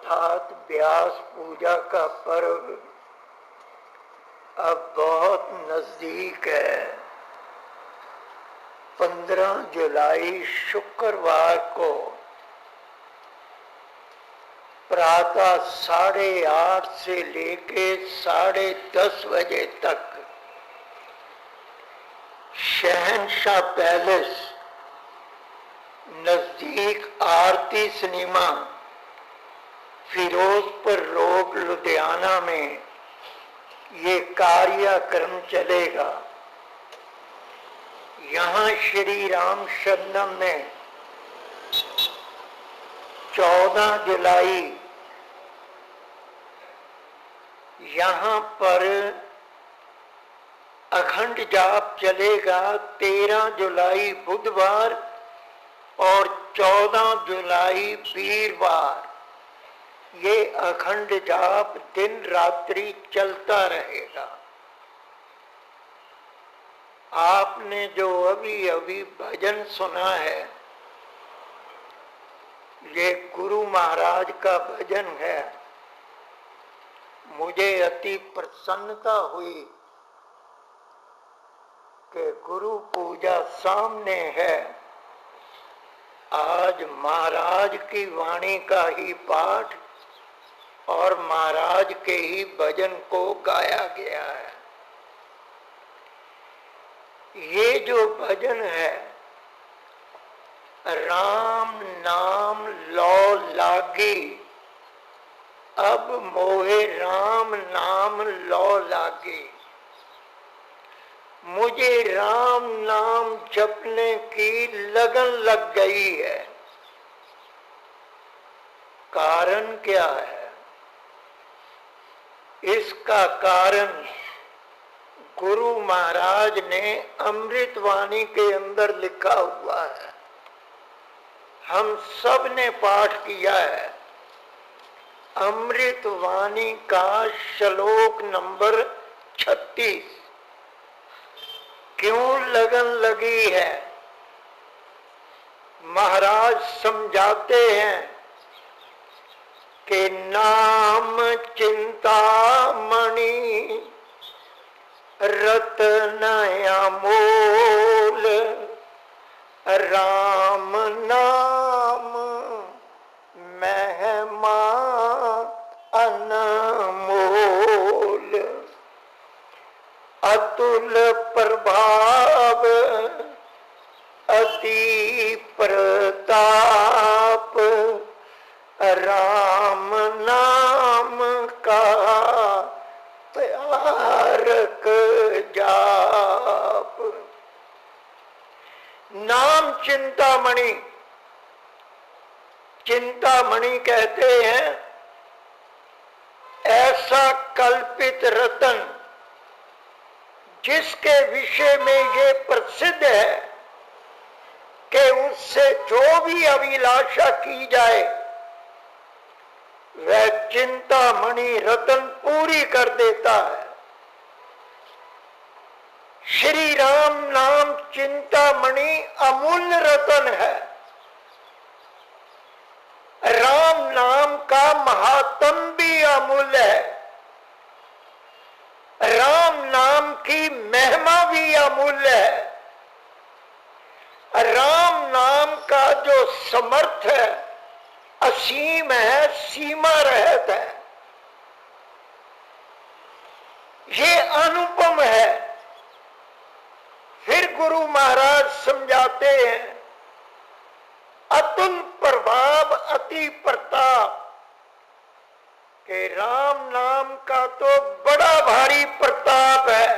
अर्थात व्यास पूजा का पर्व अब बहुत नजदीक है। 15 जुलाई शुक्रवार को प्रातः 8:30 से लेके 10:30 बजे तक शहंशाह पैलेस नजदीक आरती सिनेमा फिरोजपुर रोड लुधियाना में ये कार्यक्रम चलेगा। यहाँ श्री राम शरणम में 14 जुलाई यहाँ पर अखंड जाप चलेगा। 13 जुलाई बुधवार और 14 जुलाई वीरवार ये अखंड जाप दिन रात्रि चलता रहेगा। आपने जो अभी अभी भजन सुना है ये गुरु महाराज का भजन है। मुझे अति प्रसन्नता हुई कि गुरु पूजा सामने है। आज महाराज की वाणी का ही पाठ और महाराज के ही भजन को गाया गया है। ये जो भजन है, राम नाम लौ लागी, अब मोहे राम नाम लौ लागी। मुझे राम नाम जपने की लगन लग गई है। कारण क्या है? इसका कारण गुरु महाराज ने अमृतवाणी के अंदर लिखा हुआ है। हम सब ने पाठ किया है। अमृतवाणी का श्लोक नंबर 36। क्यों लगन लगी है? महाराज समझाते हैं कि नाम चिंतामणि रत्न अमोल, राम नाम महिमा अनमोल। अतुल प्रभाव अति प्रताप, राम नाम का प्यारक जाप। नाम चिंतामणि, चिंतामणि कहते हैं ऐसा कल्पित रतन जिसके विषय में ये प्रसिद्ध है कि उससे जो भी अभिलाषा की जाए वह चिंतामणि रतन पूरी कर देता है। श्री राम नाम चिंतामणि अमूल्य रतन है। राम नाम का महात्म भी अमूल्य है। राम नाम की महिमा भी अमूल्य है। राम नाम का जो समर्थ है असीम है, सीमा रहित है। ये अनुपम है। फिर गुरु महाराज समझाते हैं अतुल प्रभाव अति प्रताप के राम नाम का तो बड़ा भारी प्रताप है।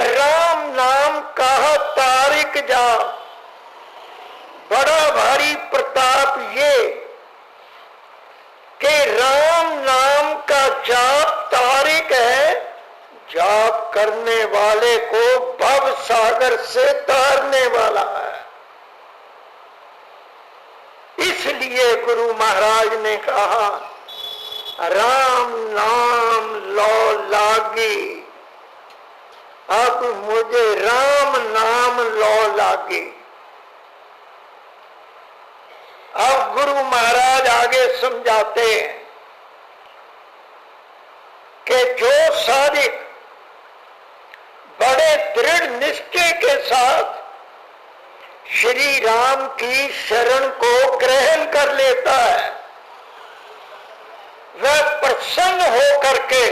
राम नाम कहा तारिक जा, बड़ा भारी प्रताप ये कि राम नाम का जाप तारिक है, जाप करने वाले को भव सागर से तारने वाला है। इसलिए गुरु महाराज ने कहा राम नाम लौ लागी, अब मुझे राम नाम लौ लागी। अब गुरु महाराज आगे समझाते हैं कि जो सादिक बड़े दृढ़ निश्चय के साथ श्री राम की शरण को ग्रहण कर लेता है, वह प्रसन्न होकर के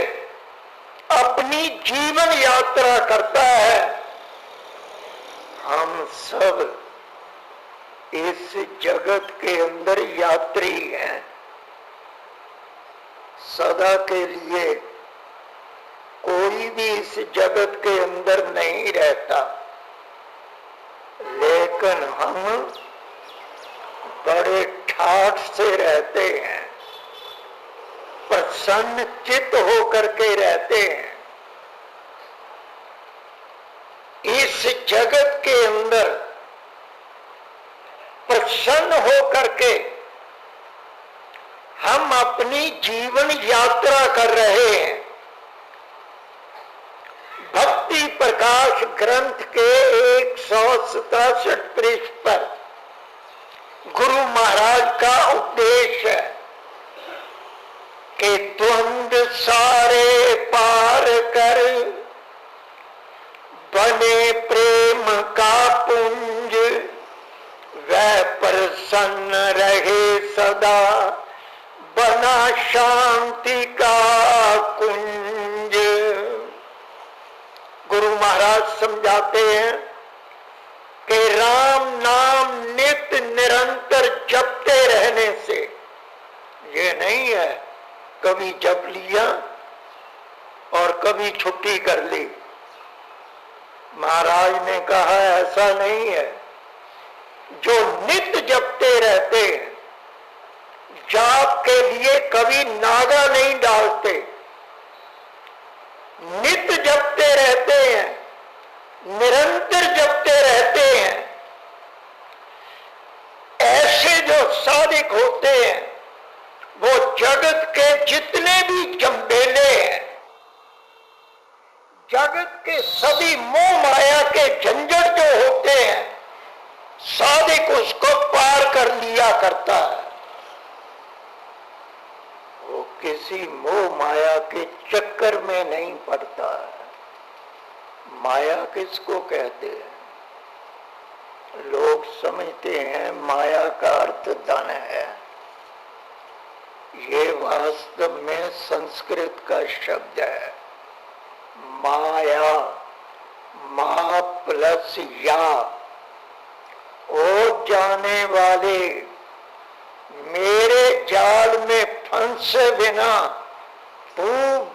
अपनी जीवन यात्रा करता है। हम सब इस जगत के अंदर यात्री हैं, सदा के लिए कोई भी इस जगत के अंदर नहीं रहता, लेकिन हम बड़े ठाठ से रहते हैं, प्रसन्न चित्त होकर के रहते हैं। इस जगत के अंदर प्रसन्न होकर के हम अपनी जीवन यात्रा कर रहे हैं। भक्ति प्रकाश ग्रंथ के 167 पृष्ठ पर गुरु महाराज का उपदेश है कि द्वंद्व सारे पार कर बने प्रेम का पुंज, वह प्रसन्न रहे सदा बना शांति का कुंज। गुरु महाराज समझाते हैं कि राम नाम नित्य निरंतर जपते रहने से, ये नहीं है कभी जप लिया और कभी छुट्टी कर ली। महाराज ने कहा ऐसा नहीं है। जो नित्य जपते रहते हैं, जाप के लिए कभी नागा नहीं डालते, नित्य जपते रहते हैं, निरंतर जपते रहते हैं, ऐसे जो साधिक होते हैं वो जगत के जितने भी जंबेले हैं, जगत के सभी मोह माया के झंझट जो होते हैं, साधिक उसको पार कर लिया करता है। वो किसी मोह माया के चक्कर में नहीं पड़ता है। माया किसको कहते हैं? लोग समझते हैं माया का अर्थ धन है। ये वास्तव में संस्कृत का शब्द है। माया, मा प्लस या। ओ जाने वाले, मेरे जाल में फंसे बिना तू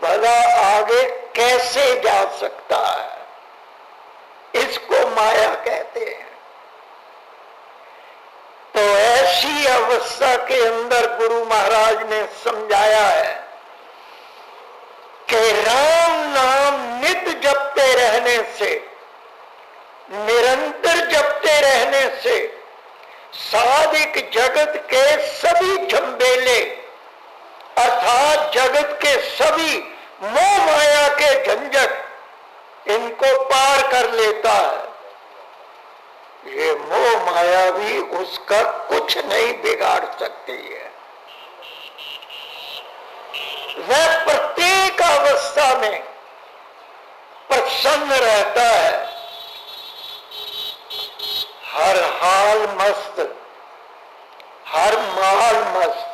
भला आगे कैसे जा सकता है? इसको माया कहते हैं। तो ऐसी अवस्था के अंदर गुरु महाराज ने समझाया है कि राम नाम नित्य जपते रहने से, निरंतर जपते रहने से साधिक जगत के सभी झंबेले अर्थात जगत के सभी मोह माया के झंझट इनको पार कर लेता है। ये मोह माया भी उसका कुछ नहीं बिगाड़ सकती है। वह प्रत्येक अवस्था में प्रसन्न रहता है, हर हाल मस्त, हर माल मस्त।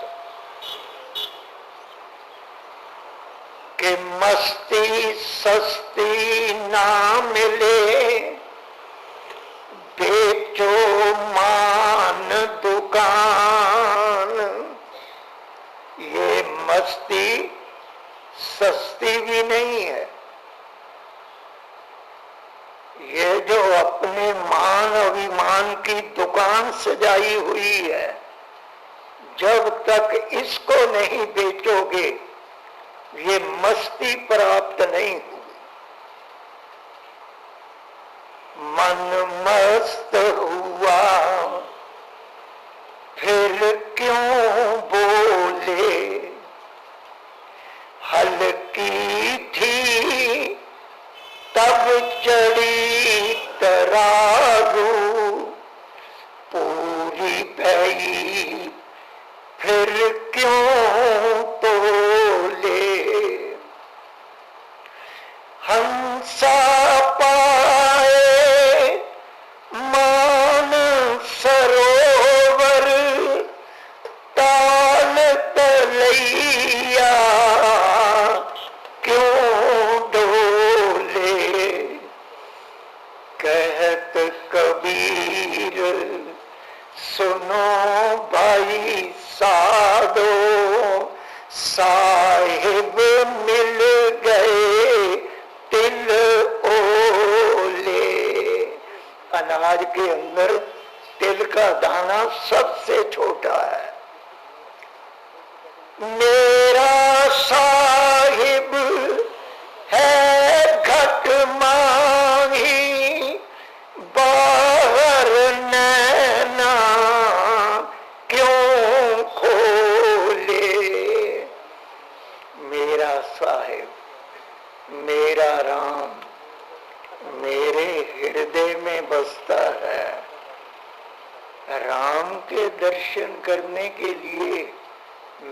कि मस्ती सस्ती ना मिले, बेचो मान दुकान। ये मस्ती सस्ती भी नहीं है। ये जो अपने मान अभिमान की दुकान सजाई हुई है, जब तक इसको नहीं बेचोगे ये मस्ती प्राप्त नहीं हुई। मन मस्त हुआ फिर क्यों बोले, हल्की थी तब चढ़ी तराजू, पूरी भई फिर फिर क्यों तोले, हंसा पाए मान सरोवर, ताल तलैया क्यों डोले। कहत कबीर सुनो भाई साधो, साहिब मिल गए तिल ओले। अनाज के अंदर तिल का दाना सबसे छोटा है। मेरा साहिब है घट माही, बाहर नैना क्यों खोले। मेरा साहिब, मेरा राम मेरे हृदय में बसता है। राम के दर्शन करने के लिए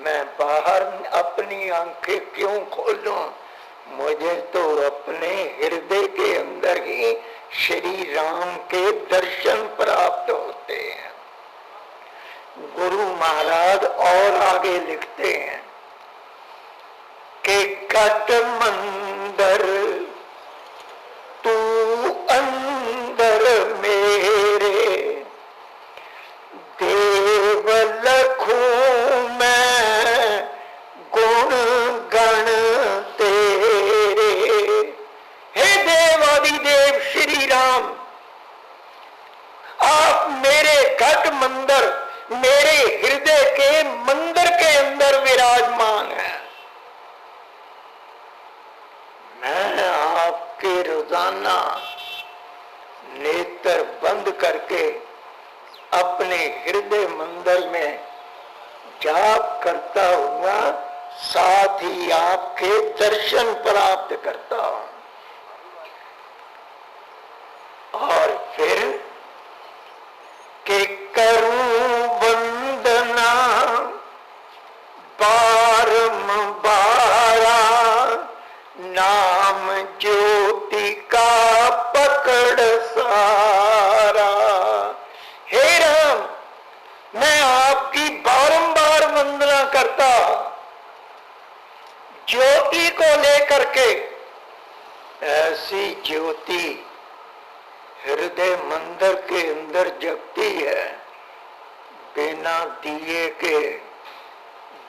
मैं बाहर अपनी आंखें क्यों खोलूं? मुझे तो अपने हृदय के अंदर ही श्री राम के दर्शन प्राप्त होते हैं। गुरु महाराज और आगे लिखते हैं कि घट मंदर तू अंदर मेरे, देव लखूं मैं गुण गण तेरे। हे देवादिदेव श्री राम, आप मेरे घट मंदिर, मेरे हृदय के मंदिर के अंदर विराजमान हैं। मैं आपके रोजाना नेत्र बंद करके अपने हृदय मंदिर में जाप करता हुआ साथ ही आपके दर्शन प्राप्त करता हूं। और फिर के करूं वंदना बारंबारा, नाम ज्योति का पकड़ सारा। हे राम, मैं आपकी बारंबार वंदना करता, ज्योति को लेकर के। ऐसी ज्योति हृदय मंदिर के अंदर जगती है, बिना दिए के,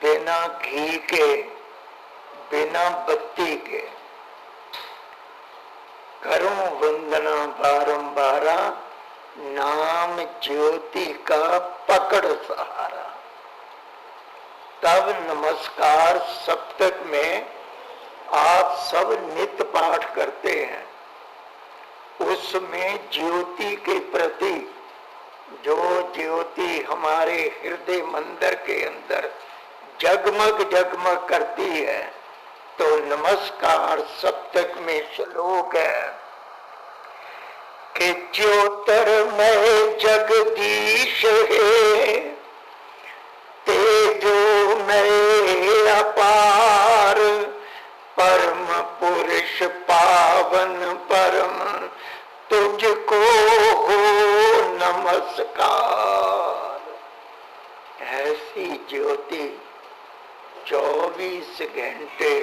बिना घी के, बिना बत्ती के। करूं वंदना बारंबारा, नाम ज्योति का पकड़ सहारा। तब नमस्कार सप्तक में आप सब नित्य पाठ करते हैं। उसमें ज्योति के प्रति, जो ज्योति हमारे हृदय मंदिर के अंदर जगमग जगमग करती है, तो नमस्कार सप्तक में श्लोक है कि ज्योतिर्मय जगदीश है, तेजोमय अपार, परम पुरुष पावन परम, तुझको हो नमस्कार। ऐसी ज्योति 24 घंटे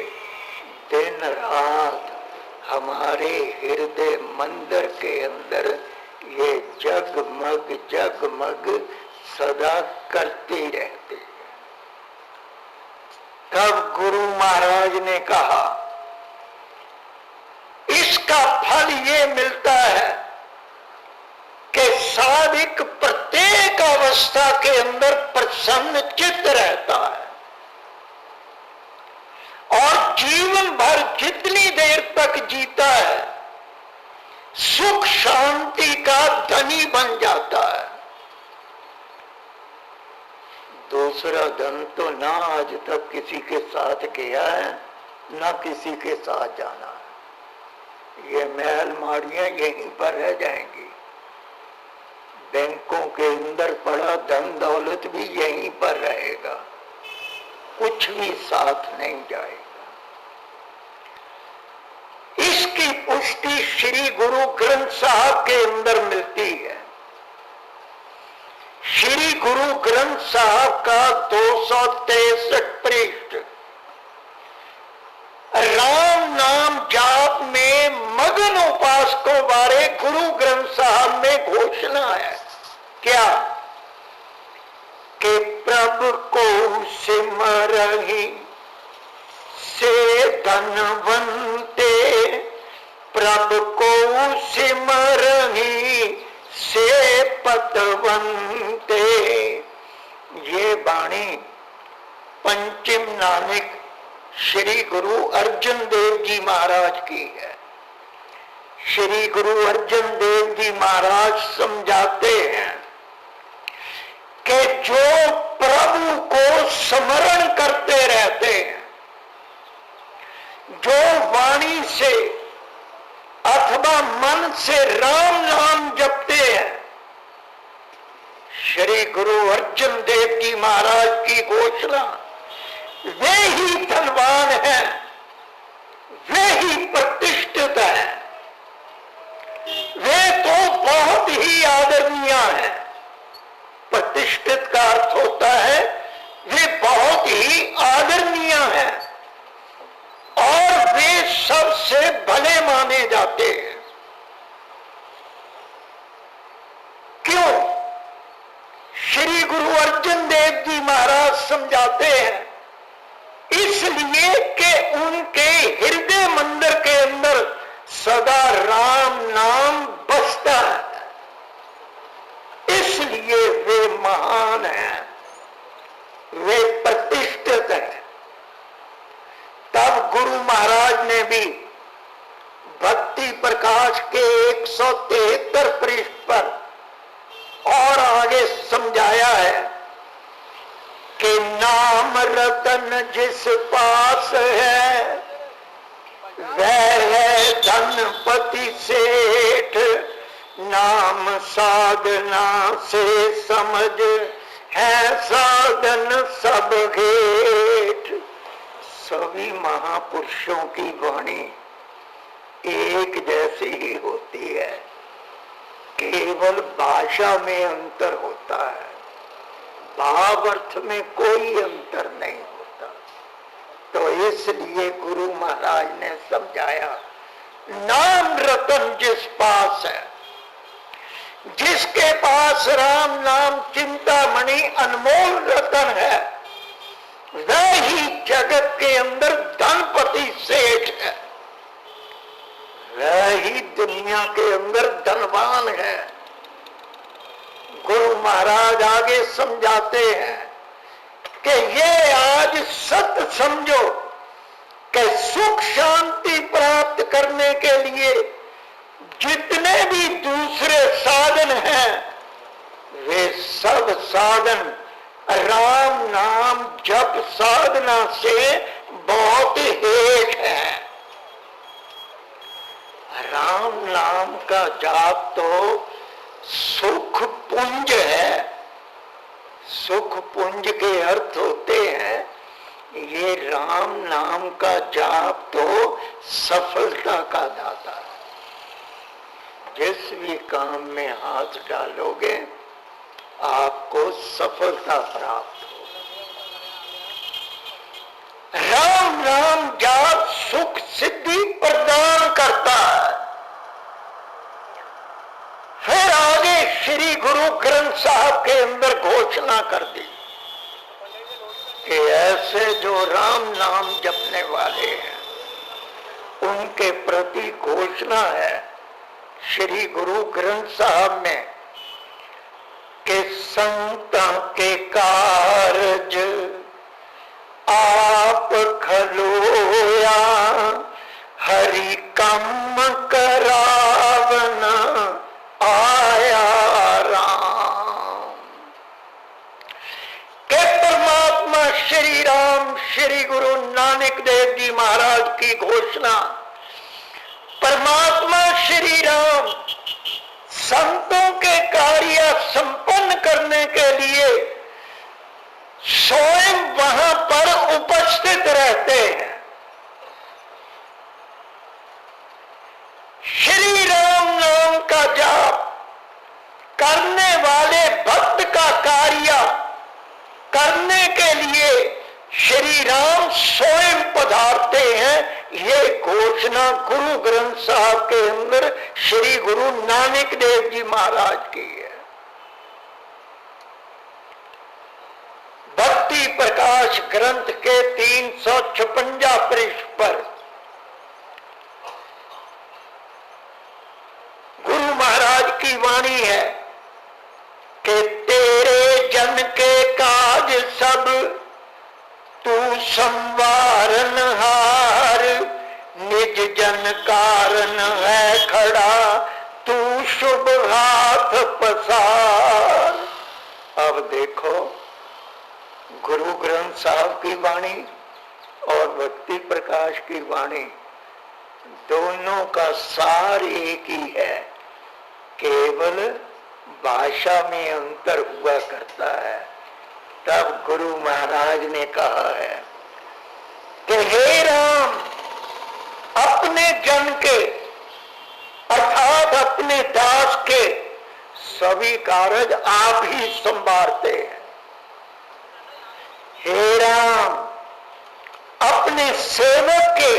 दिन रात हमारे हृदय मंदिर के अंदर ये जगमग जगमग सदा करती रहती है। तब गुरु महाराज ने कहा, इसका फल ये मिलता है कि साधक प्रत्येक अवस्था के अंदर प्रसन्न चित्त रहता है और जीवन भर जितनी देर तक जीता है सुख शांति का धनी बन जाता है। दूसरा धन तो ना आज तक किसी के साथ किया है, ना किसी के साथ जाना है। ये महल माड़ियां यहीं पर रह जाएंगी, बैंकों के अंदर पड़ा धन दौलत भी यहीं पर रहेगा, कुछ भी साथ नहीं जाएगा। इसकी पुष्टि श्री गुरु ग्रंथ साहब के अंदर मिलती है। श्री गुरु ग्रंथ साहब का 263 पृष्ठ राम नाम जाप में मगन उपासकों बारे गुरु ग्रंथ साहब में घोषणा है। क्या कि प्रभु को सिमरहि से धनवंते, प्रभु को सिमरहि से पतवंते। ये वाणी पंचम नानक श्री गुरु अर्जन देव जी महाराज की है। श्री गुरु अर्जन देव जी महाराज समझाते हैं कि जो प्रभु को स्मरण करते रहते हैं, जो वाणी से अथवा मन से राम नाम जपते हैं, श्री गुरु अर्जन देव जी महाराज की घोषणा, वे ही धनवान हैं, वे ही प्रतिष्ठित हैं, वे तो बहुत ही आदरणीय हैं। प्रतिष्ठित का अर्थ होता है वे बहुत ही आदरणीय हैं और वे सबसे भले माने जाते हैं। क्यों? श्री गुरु अर्जन देव जी महाराज समझाते हैं, इसलिए कि उनके हृदय मंदिर के अंदर सदा राम नाम बसता है, इसलिए वे महान हैं, वे प्रतिष्ठित हैं। तब गुरु महाराज ने भी भक्ति प्रकाश के 173 पृष्ठ पर और आगे समझाया है कि नाम रतन जिस पास है वह है धनपति सेठ, नाम साधना से समझ है साधन सब घेट। सभी महापुरुषों की वाणी एक जैसी ही होती है, केवल भाषा में अंतर होता है, भाव अर्थ में कोई अंतर नहीं होता। तो इसलिए गुरु महाराज ने समझाया, नाम रतन जिस पास है, जिसके पास राम नाम चिंतामणि अनमोल रतन है, वह ही जगत के अंदर धनपति सेठ है, वह ही दुनिया के अंदर धनवान है। गुरु महाराज आगे समझाते हैं कि ये आज सत्य समझो कि सुख शांति प्राप्त करने के लिए जितने भी दूसरे साधन हैं, वे सब साधन राम नाम जप साधना से बहुत हेठ है। राम नाम का जाप तो सुख पुंज है। सुख पुंज के अर्थ होते हैं, ये राम नाम का जाप तो सफलता का दाता है। जिस भी काम में हाथ डालोगे आपको सफलता प्राप्त हो। राम नाम जाप सुख सिद्धि प्रदान करता है। फिर आगे श्री गुरु ग्रंथ साहब के अंदर घोषणा कर दी कि ऐसे जो राम नाम जपने वाले हैं उनके प्रति घोषणा है श्री गुरु ग्रंथ साहब में कि संत के कारज आप खलोया, हरि कम करावना आया राम। के परमात्मा श्री राम श्री गुरु नानक देव जी महाराज की घोषणा, परमात्मा श्री राम संतों के कार्य संपन्न करने के लिए स्वयं वहां पर के लिए श्री राम स्वयं पधारते हैं, ये घोषणा गुरु ग्रंथ साहब के अंदर श्री गुरु नानक देव जी महाराज की है। भक्ति प्रकाश ग्रंथ के 356 पृष्ठ पर गुरु महाराज की वाणी है कि तेरे जन के काज सब तू संवारन हार, निज जन कारण है खड़ा तू शुभ हाथ पसार। अब देखो गुरु ग्रंथ साहब की वाणी और भक्ति प्रकाश की वाणी दोनों का सार एक ही है, केवल भाषा में अंतर हुआ करता है। तब गुरु महाराज ने कहा है कि हे राम, अपने जन के अर्थात अपने दास के सभी कार्य आप ही संभालते हैं। हे राम, अपने सेवक के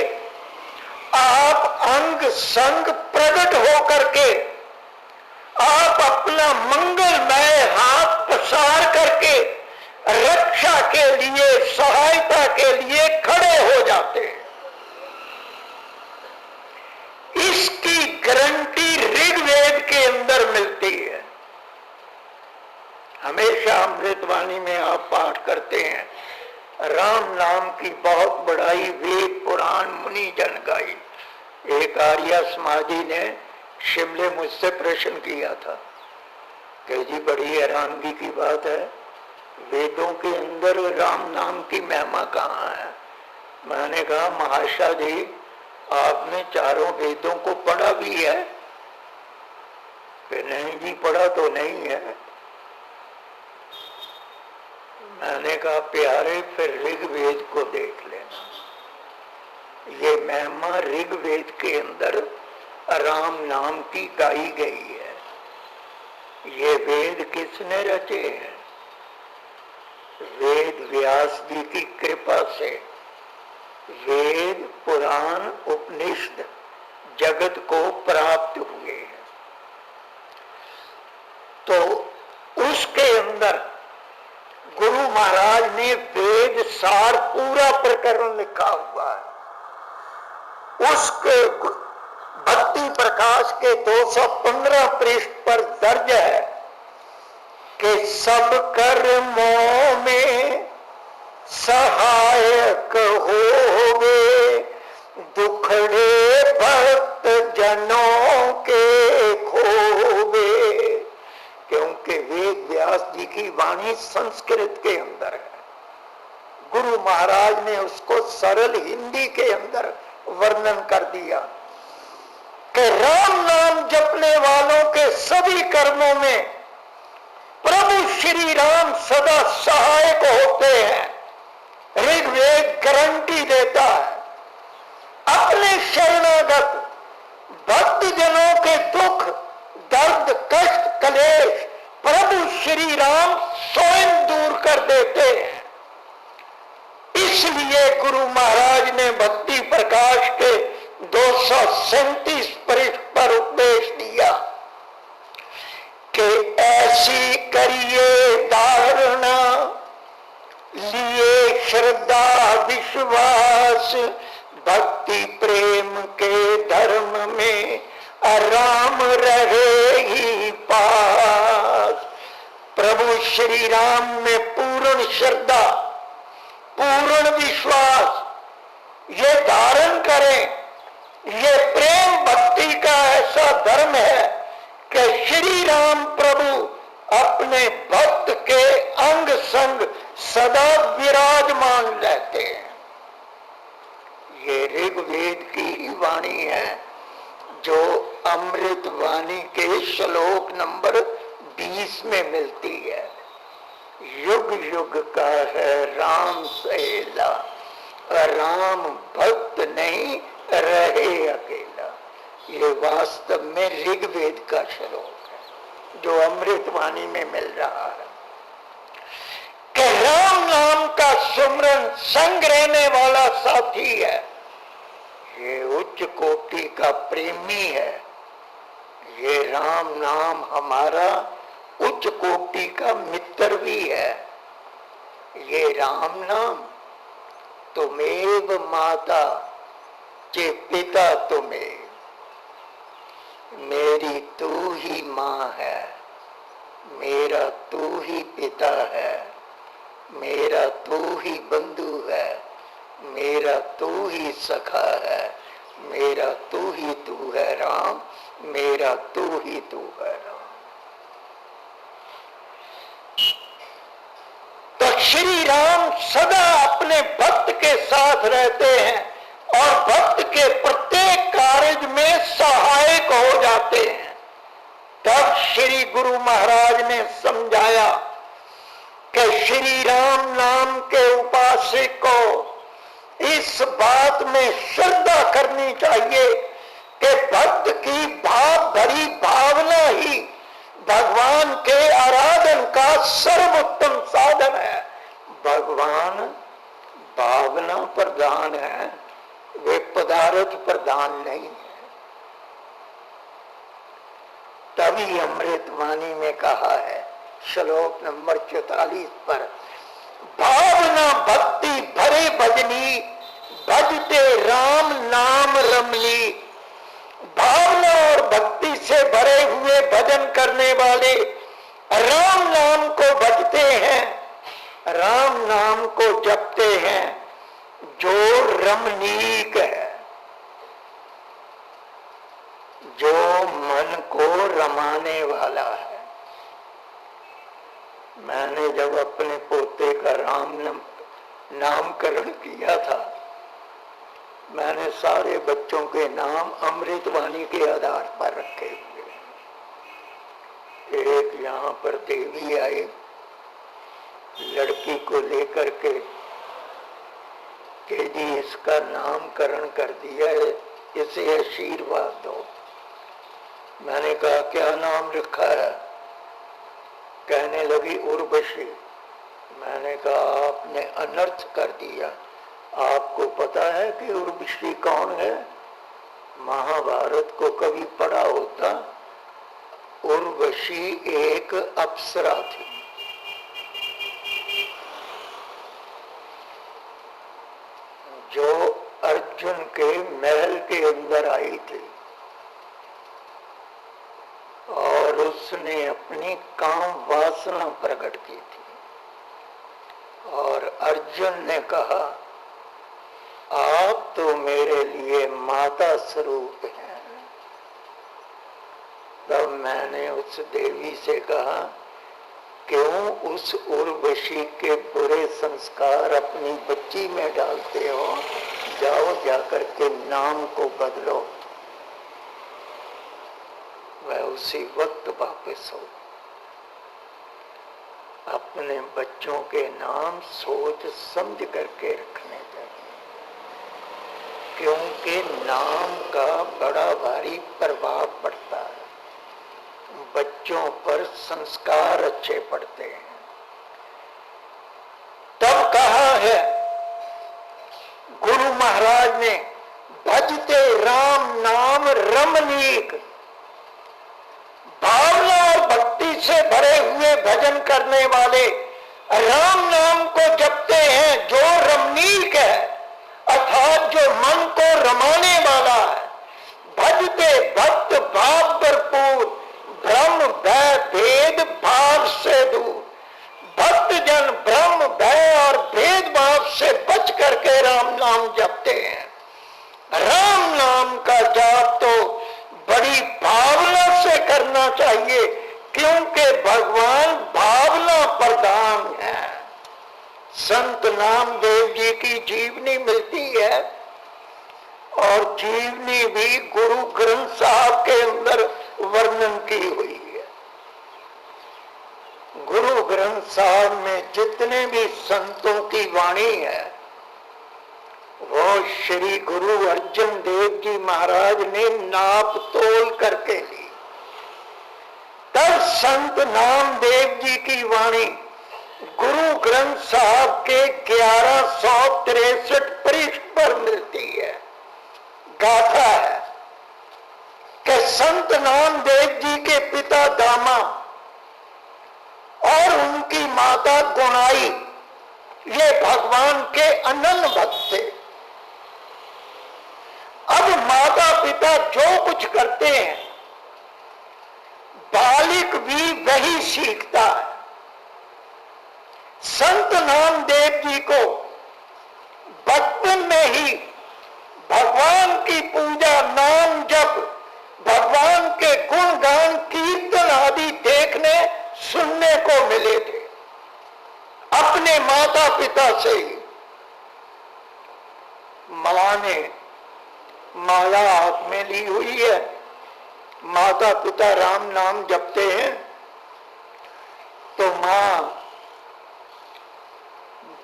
आप अंग संग प्रकट होकर के आप अपना मंगलमय हाथ पसार करके रक्षा के लिए, सहायता के लिए खड़े हो जाते हैं। इसकी गारंटी ऋग्वेद के अंदर मिलती है। हमेशा अमृतवाणी में आप पाठ करते हैं, राम नाम की बहुत बड़ाई वेद पुराण मुनि जन गाई। एक आर्य समाजी ने शिमले मुझसे प्रश्न किया था कि जी बड़ी हैरानगी की बात है, वेदों के अंदर राम नाम की महिमा कहाँ है? मैंने कहा महाशा जी, आपने चारों वेदों को पढ़ा भी है? कि नहीं जी, पढ़ा तो नहीं है। मैंने कहा प्यारे, फिर ऋग्वेद को देख लेना। ये महिमा ऋग्वेद के अंदर राम नाम की गाई गई है। ये वेद किसने रचे हैं? वेद व्यास जी की कृपा से वेद पुराण उपनिषद जगत को प्राप्त हुए हैं। तो उसके अंदर गुरु महाराज ने वेद सार पूरा प्रकरण लिखा हुआ है। उसके भक्ति प्रकाश के 215 पृष्ठ पर दर्ज है कि सब कर्मों में सहायक होवे, दुखड़े भक्त जनों के खोवे। क्योंकि वेद व्यास जी की वाणी संस्कृत के अंदर है, गुरु महाराज ने उसको सरल हिंदी के अंदर वर्णन कर दिया कि राम नाम जपने वालों के सभी कर्मों में प्रभु श्री राम सदा सहायक होते हैं। ऋग्वेद गारंटी देता है। अपने शरणागत भक्त जनों के दुख दर्द कष्ट कलेश प्रभु श्री राम स्वयं दूर कर देते हैं। इसलिए गुरु महाराज ने भक्ति प्रकाश के 237 पृष्ठ पर उपदेश दिया कि ऐसी करिए धारणा, लिए श्रद्धा विश्वास, भक्ति प्रेम के धर्म में राम रहे ही पास। प्रभु श्री राम में पूर्ण श्रद्धा, पूर्ण विश्वास ये धारण करें। ये प्रेम भक्ति का ऐसा धर्म है कि श्री राम प्रभु अपने भक्त के अंग संग सदा विराजमान रहते हैं। ये ऋग्वेद की ही वाणी है जो अमृत वाणी के श्लोक नंबर 20 में मिलती है। युग युग का है राम सहेला, राम भक्त नहीं रहे अकेला। ये वास्तव में ऋग्वेद का श्लोक है जो अमृत वाणी में मिल रहा है कि राम नाम संग रहने वाला साथी है, ये उच्च कोटि का प्रेमी है। ये राम नाम हमारा उच्च कोटि का मित्र भी है। ये राम नाम तुमेव माता के पिता तुम्हें, मेरी तू ही माँ है, मेरा तू ही पिता है, मेरा तू ही बंधु है, मेरा तू ही सखा है, मेरा तू ही तू है राम, मेरा तू ही तू है राम। तो श्री राम सदा अपने भक्त के साथ रहते हैं और भक्त के प्रत्येक कार्य में सहायक हो जाते हैं। तब श्री गुरु महाराज ने समझाया कि श्री राम नाम के उपासक को इस बात में श्रद्धा करनी चाहिए कि भक्त की भाव भरी भावना ही भगवान के आराधन का सर्वोत्तम साधन है। भगवान भावना प्रधान है, वे पदार्थ प्रधान नहीं है। तभी अमृतवाणी में कहा है श्लोक नंबर 44 पर, भावना भक्ति भरे भजनी, भजते राम नाम रमनी। भावना और भक्ति से भरे हुए भजन करने वाले राम नाम को भजते हैं, राम नाम को जपते हैं, जो रमणीक है, जो मन को रमाने वाला है। मैंने जब अपने पोते का राम नामकरण किया था, मैंने सारे बच्चों के नाम अमृतवाणी के आधार पर रखे हुए। एक यहाँ पर देवी आई, लड़की को लेकर के कि जी इसका नामकरण कर दिया है, इसे आशीर्वाद दो। मैंने कहा क्या नाम रखा है? कहने लगी उर्वशी। मैंने कहा आपने अनर्थ कर दिया। आपको पता है कि उर्वशी कौन है? महाभारत को कभी पढ़ा होता, उर्वशी एक अप्सरा थी। जो अर्जुन के महल के अंदर आई थी और उसने अपनी काम वासना प्रकट की थी और अर्जुन ने कहा आप तो मेरे लिए माता स्वरूप हैं। तब मैंने उस देवी से कहा क्यों उस उर्वशी के बुरे संस्कार अपनी बच्ची में डालते हो? जाओ जाकर के नाम को बदलो। वह उसी वक्त वापस हो। अपने बच्चों के नाम सोच समझ करके रखने चाहिए, क्योंकि नाम का बड़ा भारी प्रभाव पड़ता है। बच्चों पर संस्कार अच्छे पड़ते हैं। तब कहा है गुरु महाराज ने, भजते राम नाम रमणीक। भावना और भक्ति से भरे हुए भजन करने वाले राम नाम को जपते हैं, जो रमणीक है, अर्थात जो मन को रमाने वाला है। भजते भक्त भाव भरपूर, ब्रह्म भय भेद भाव से दूर। भक्त जन ब्रह्म भय और भेद भाव से बच करके राम नाम जपते हैं। राम नाम का जाप तो बड़ी भावना से करना चाहिए, क्योंकि भगवान भावना प्रधान है। संत नामदेव जी की जीवनी मिलती है और जीवनी भी गुरु ग्रंथ साहब के अंदर वर्णन की हुई है। गुरु ग्रंथ साहब में जितने भी संतों की वाणी है, वो श्री गुरु अर्जन देव जी महाराज ने नाप तोल करके ली। तब संत नामदेव जी की वाणी गुरु ग्रंथ साहब के 1163 पृष्ठ पर मिलती है। गाथा है कि संत नामदेव जी के पिता दामा और उनकी माता गुणाई ये भगवान के अनन्य भक्त थे। अब माता पिता जो कुछ करते हैं बालिक भी वही सीखता है। संत नामदेव जी को बचपन में ही भगवान की पूजा, नाम जप, भगवान के गुणगान, कीर्तन आदि देखने सुनने को मिले थे अपने माता पिता से ही। मां ने माला हाथ में ली हुई है, माता पिता राम नाम जपते हैं, तो मां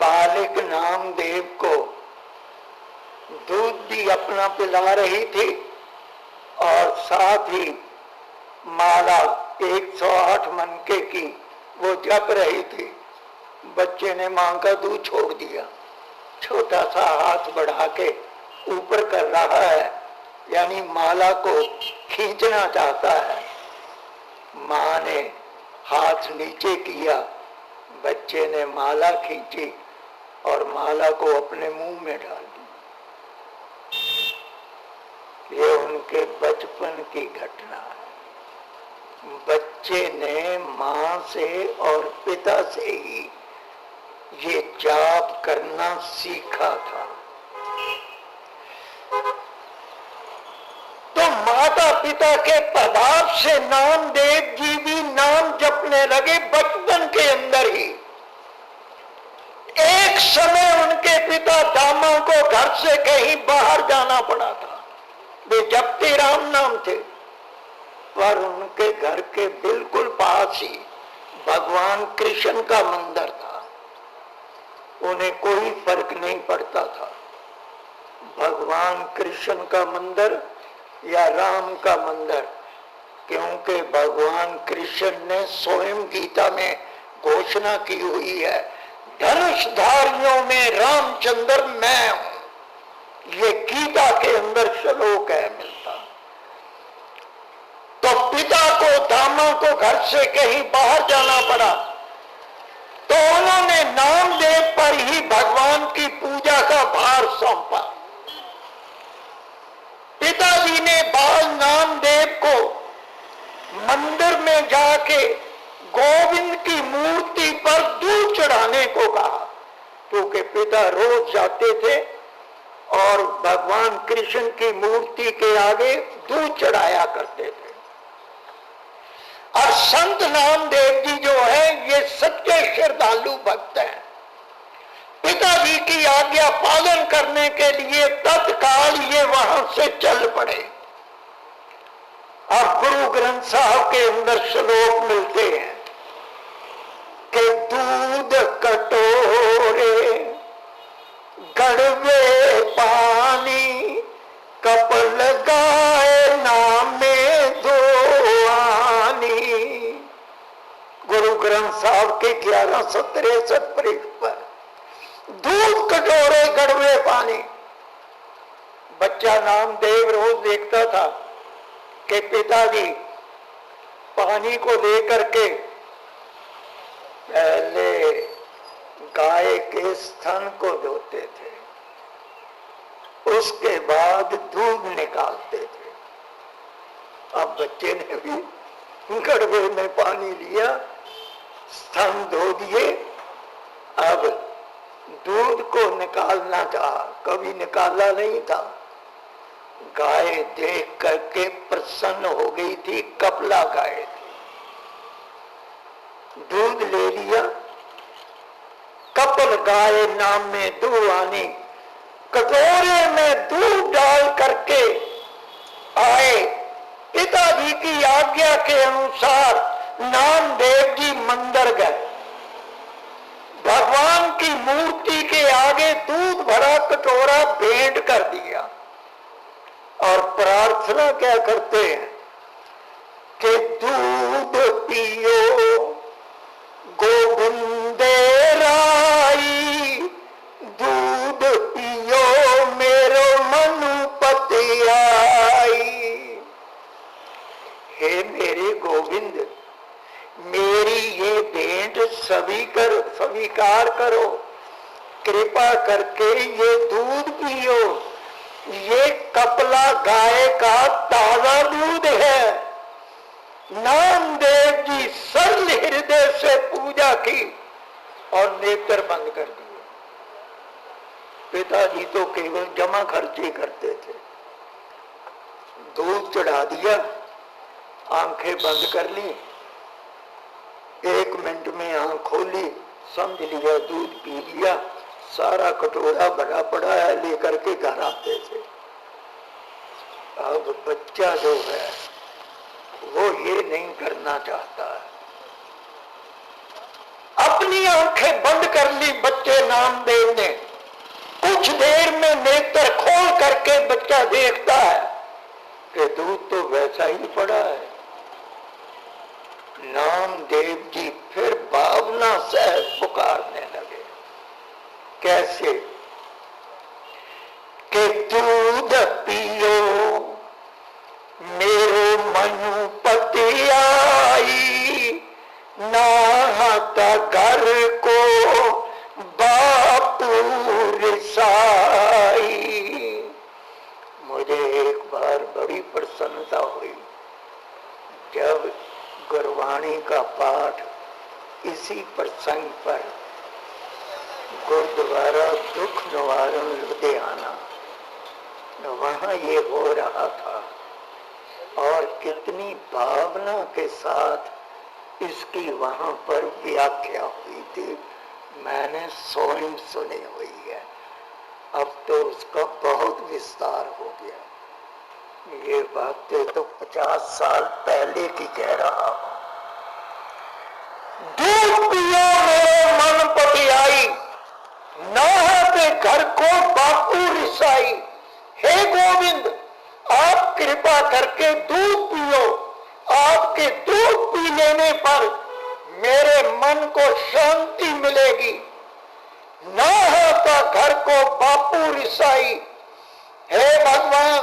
बालिक नामदेव को दूध भी अपना पिला रही थी और साथ ही माला 108 मनके की वो जप रही थी। बच्चे ने मां का दूध छोड़ दिया, छोटा सा हाथ बढ़ा के ऊपर कर रहा है, यानी माला को खींचना चाहता है। मां ने हाथ नीचे किया, बच्चे ने माला खींची और माला को अपने मुंह में डाल दी। ये उनके बचपन की घटना है। बच्चे ने मां से और पिता से ही ये जाप करना सीखा था। तो माता पिता के प्रभाव से नामदेव जी भी नाम जपने लगे बचपन के अंदर ही। एक समय उनके पिता दामा को घर से कहीं बाहर जाना पड़ा था। वे जपते राम नाम थे, पर उनके घर के बिल्कुल पास ही भगवान कृष्ण का मंदिर था। उन्हें कोई फर्क नहीं पड़ता था भगवान कृष्ण का मंदिर या राम का मंदिर, क्योंकि भगवान कृष्ण ने स्वयं गीता में घोषणा की हुई है, धनुषधारियों में रामचंद्र मैं हूं। ये गीता के अंदर श्लोक है मिलता। तो पिता को दामा को घर से कहीं बाहर जाना पड़ा, तो उन्होंने नामदेव पर ही भगवान की पूजा का भार सौंपा। पिताजी ने बाल नामदेव को मंदिर में जाके गोविंद की मूर्ति पर दूध चढ़ाने को कहा, क्योंकि पिता रोज जाते थे और भगवान कृष्ण की मूर्ति के आगे दूध चढ़ाया करते थे। और संत नामदेव जी जो है ये सच्चे श्रद्धालु भक्त हैं। पिताजी की आज्ञा पालन करने के लिए तत्काल ये वहां से चल पड़े। और गुरु ग्रंथ साहब के अंदर श्लोक मिलते हैं कि दूध कटोरे गड़वे पानी कपल गाए नामे धोआनी। गुरु ग्रंथ साहब के 1163 पृष्ठ पर दूध कटोरे गड़वे पानी। बच्चा नामदेव रोज देखता था कि पिताजी पानी को लेकर के पहले गाय के स्तन को धोते थे, उसके बाद दूध निकालते थे। अब बच्चे ने भी गड़बे में पानी लिया, स्तन धो दिए, अब दूध को निकालना चाहा, कभी निकाला नहीं था। गाय देख करके प्रसन्न हो गई थी, कपला गाय थी। दूध ले लिया, कपल गाय नाम में दुआनी, कटोरे में दूध डाल करके आए। पिताजी की आज्ञा के अनुसार नामदेव जी मंदिर गए, भगवान की मूर्ति के आगे दूध भरा कटोरा भेंट कर दिया और प्रार्थना क्या करते हैं कि दूध पियो गोविंदे स्वीकार करो, कृपा करके ये दूध पियो, ये कपला गाय का ताजा दूध है। नामदेव जी सरल हृदय से पूजा की और नेत्र बंद कर दिए। पिताजी तो केवल जमा खर्चे करते थे। दूध चढ़ा दिया, आंखें बंद कर ली, 1 मिनट में आंख खोली, समझ लिया दूध पी लिया, सारा कटोरा भरा पड़ा है, लेकर के घर आते थे। अब बच्चा जो है वो ये नहीं करना चाहता है। अपनी आंखें बंद कर ली बच्चे नामदेव ने। कुछ देर में नेत्र खोल करके बच्चा देखता है कि दूध तो वैसा ही पड़ा है। नामदेव जी फिर भावना से पुकारने लगे। कैसे? कि दूध पियो मेरो मनु पति आई, नाहता घर को बापू रिसाई। मुझे एक बार बड़ी प्रसन्नता हुई जब गुरबाणी का पाठ इसी प्रसंग पर गुरुद्वारा दुख निवारण लुधियाना, वहां ये हो रहा था और कितनी भावना के साथ इसकी वहां पर व्याख्या हुई थी, मैंने स्वयं सुनी हुई है। अब तो उसका बहुत विस्तार हो गया। ये बातें तो 50 साल पहले की कह रहा हूं। दूध पियो मेरे मन पतियाई, नाहते घर को बापू रिसाई। हे गोविंद, आप कृपा करके दूध पियो। आपके दूध पी लेने पर मेरे मन को शांति मिलेगी। नाहता घर को बापू रिसाई। हे भगवान,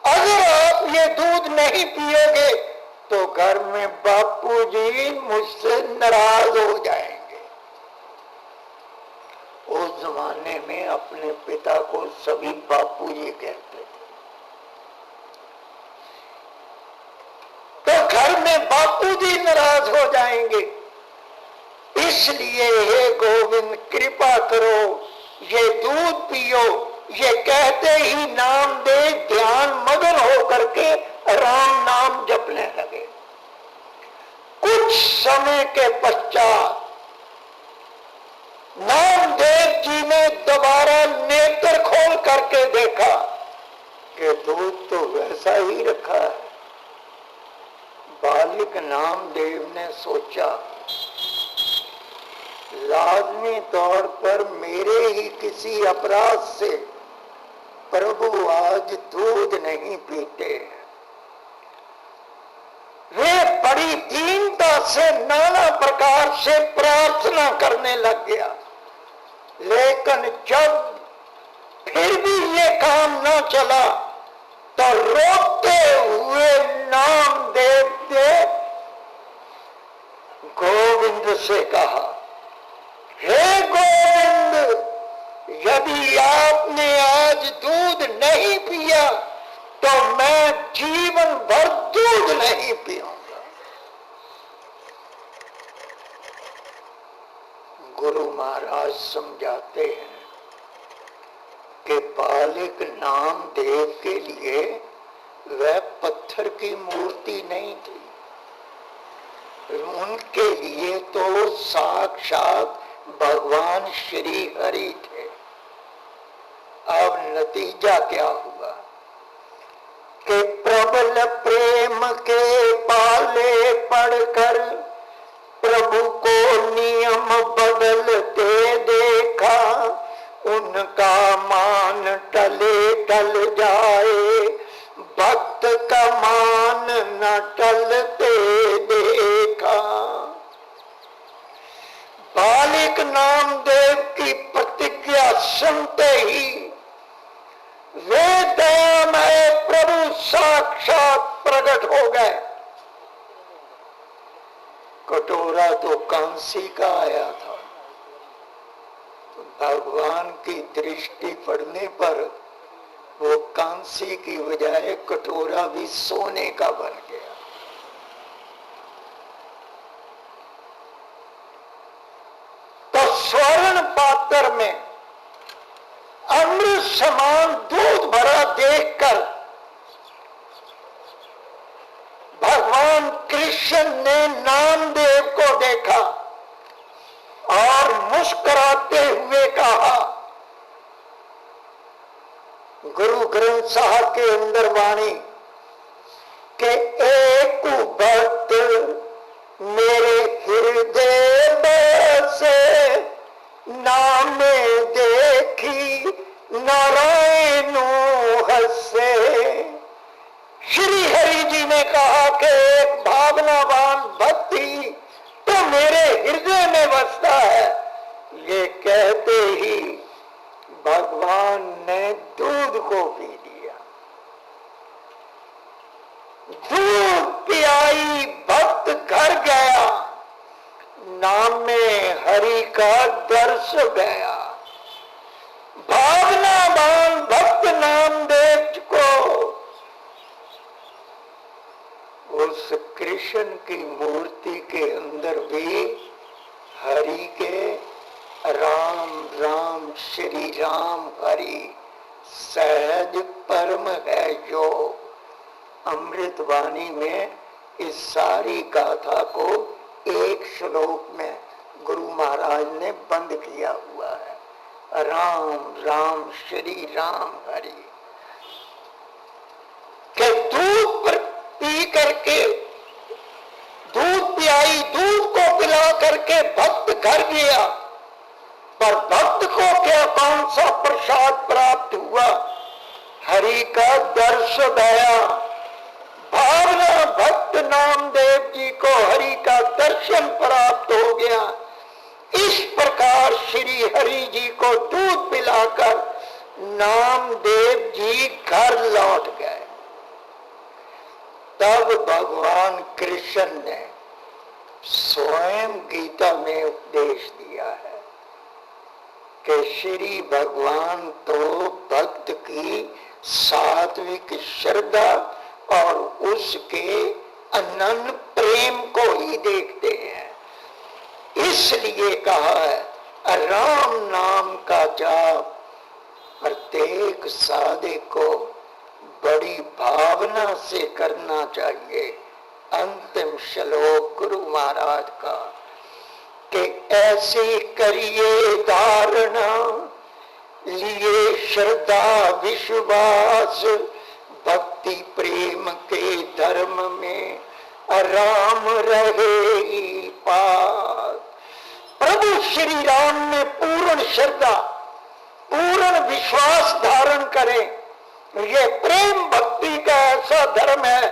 अगर आप ये दूध नहीं पियोगे तो घर में बापू जी मुझसे नाराज हो जाएंगे। उस जमाने में अपने पिता को सभी बापू जी कहते थे। तो घर में बापू जी नाराज हो जाएंगे। इसलिए हे गोविंद कृपा करो, ये दूध पियो। ये कहते ही नामदेव ध्यान मगन होकर के राम नाम जपने लगे। कुछ समय के पश्चात नामदेव जी ने दोबारा नेत्र खोल करके देखा कि दूध तो वैसा ही रखा है। बालिक नामदेव ने सोचा, लाजमी तौर पर मेरे ही किसी अपराध से प्रभु आज दूध नहीं पीते। वे बड़ी दीनता से नाना प्रकार से प्रार्थना करने लग गया। लेकिन जब फिर भी ये काम न चला तो रोते हुए नामदेव ने गोविंद से कहा, हे गोविंद, यदि आपने आज दूध नहीं पिया तो मैं जीवन भर दूध नहीं पीऊंगा। गुरु महाराज समझाते हैं कि बालिक नामदेव के लिए वह पत्थर की मूर्ति नहीं थी, उनके लिए तो साक्षात भगवान श्री हरि थे। अब नतीजा क्या हुआ कि प्रबल प्रेम के पाले पड़कर प्रभु को नियम बदलते देखा। उनका मान टले टल जाए, भक्त का मान न टलते देखा। बालिक नामदेव की प्रतिज्ञा सुनते ही वे दयामय प्रभु साक्षात प्रकट हो गए। कटोरा तो कांसी का आया था, भगवान की दृष्टि पड़ने पर वो कांसी की बजाय कटोरा भी सोने का बन गया। तो स्वर्ण पात्र में अमृत समान दूध भरा देखकर भगवान कृष्ण ने नामदेव को देखा और मुस्कुराते हुए कहा, गुरु ग्रंथ साहब के अंदर वाणी के एक भक्त मेरे हृदय बसे, नाम देखी नारायण हंसे। श्री हरि जी ने कहा कि एक भावनावान भक्ति तो मेरे हृदय में बसता है। ये कहते ही भगवान ने दूध को पी लिया। दूध पियाई भक्त घर गया, नाम में हरि का दर्श गया। भावनावान भक्त नामदेव को उस कृष्ण की मूर्ति के अंदर भी हरि के राम राम श्री राम हरि सहज परम है। जो अमृतवाणी में इस सारी गाथा को एक श्लोक में गुरु महाराज ने बंद किया हुआ है। राम राम श्री राम हरि के दूध पी करके, दूध पियाई, दूध को पिला करके भक्त घर गया, पर भक्त को क्या कौन सा प्रसाद प्राप्त हुआ? हरि का दर्श गया। भावना भक्त नामदेव जी को हरि का दर्शन प्राप्त हो गया। इस प्रकार श्री हरि जी को दूध पिलाकर नामदेव जी घर लौट गए। तब भगवान कृष्ण ने स्वयं गीता में उपदेश दिया है कि श्री भगवान तो भक्त की सात्विक श्रद्धा और उसके अनन्य प्रेम को ही देखते हैं। इसलिए कहा है राम नाम का जाप प्रत्येक साधक को बड़ी भावना से करना चाहिए। अंतिम श्लोक गुरु महाराज का कि ऐसे करिए धारणा, लिए श्रद्धा विश्वास, भक्ति प्रेम के धर्म में राम रहे पास। प्रभु श्री राम में पूर्ण श्रद्धा, पूर्ण विश्वास धारण करें। ये प्रेम भक्ति का ऐसा धर्म है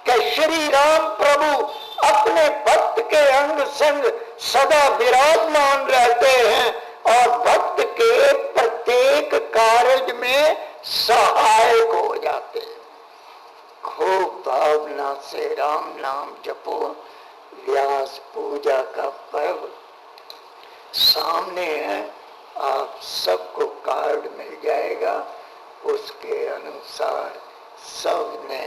कि श्री राम प्रभु अपने भक्त के अंग संग सदा विराजमान रहते हैं और भक्त के प्रत्येक कार्य में सहायक हो जाते हैं। खूब भावना से राम नाम जपो। व्यास पूजा का पर्व सामने है, आप सबको कार्ड मिल जाएगा। उसके अनुसार सबने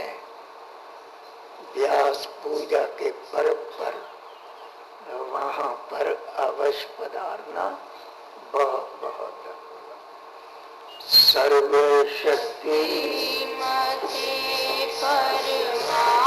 व्यास पूजा के पर्व पर वहां पर अवश्य पधारना। बहुत बहुत सर्व शक्ति मते परवा।